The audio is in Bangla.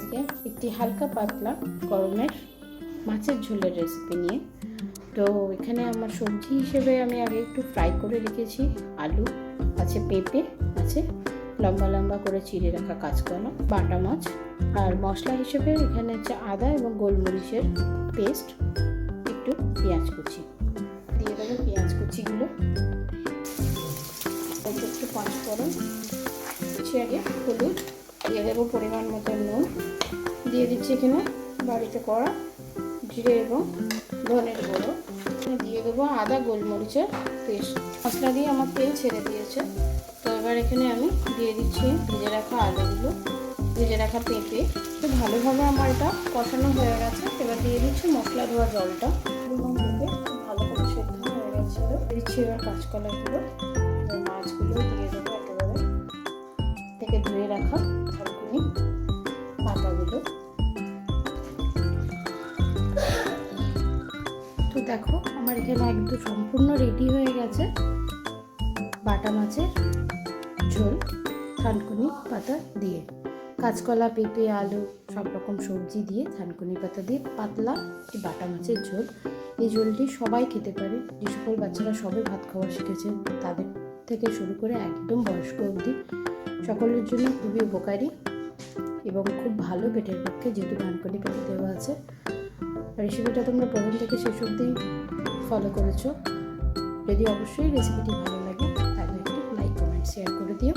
আজকে একটি হালকা পাতলা গরমের মাছের ঝোলের রেসিপি নিয়ে। তো এখানে আমার সবজি হিসেবে আমি আগে একটু ফ্রাই করে রেখেছি আলু আছে, পেঁপে আছে, লম্বা লম্বা করে চিড়ে রাখা কাঁচকলা, বাটা মাছ, আর মশলা হিসেবে এখানে হচ্ছে আদা এবং গোলমরিচের পেস্ট, একটু পেঁয়াজ কুচি দিয়ে দেবো। পেঁয়াজ কুচিগুলো একটু পাঁচফোড়ন দিচ্ছি, আগে হলুদ দিয়ে দেবো, পরিমাণ মতো নুন দিয়ে দিচ্ছি, এখানে বাড়িতে করা জিরে এবং ধনের গুঁড়ো দিয়ে দেবো, আদা গোলমরিচের পেস্ট। মশলা দিয়ে আমার তেল ছেড়ে দিয়েছে। তো এবার এখানে আমি দিয়ে দিচ্ছি ভেজে রাখা আলুগুলো, ভেজে রাখা পেঁপে। তো ভালোভাবে আমার এটা কষানো হয়ে গেছে। এবার দিয়ে দিচ্ছি মশলা ধোয়া জলটা এবং পেঁপে ভালো করে সেদ্ধ হয়ে গেছে। দিচ্ছি এবার কাঁচকলাগুলো, মাছগুলো দিয়ে দেবো একেবারে থেকে ধুয়ে রাখা থানকুনি পাতাগুলো। তো দেখো আমার এখানে একদম সম্পূর্ণ রেডি হয়ে গেছে বাটা মাছের ঝোল, থানকুনি পাতা দিয়ে, কাঁচকলা, পেঁপে, আলু সব রকম সবজি দিয়ে থানকুনি পাতা দিয়ে পাতলা এই বাটা মাছের ঝোল। এই ঝোলটি সবাই খেতে পারে, যে সকল বাচ্চারা সবে ভাত খাওয়া শিখেছেন তাদের থেকে শুরু করে একদম বয়স্ক অবধি সকলের জন্য খুবই উপকারী এবং খুব ভালো পেটের পক্ষে, যেহেতু থানকুনি পাতা দেওয়া আছে। রেসিপিটা তোমরা প্রথম থেকে শেষ অবধি ফলো করেছো। যদি অবশ্যই রেসিপিটি ভালো লাগে তাহলে একটু লাইক, কমেন্ট, শেয়ার করে দিও।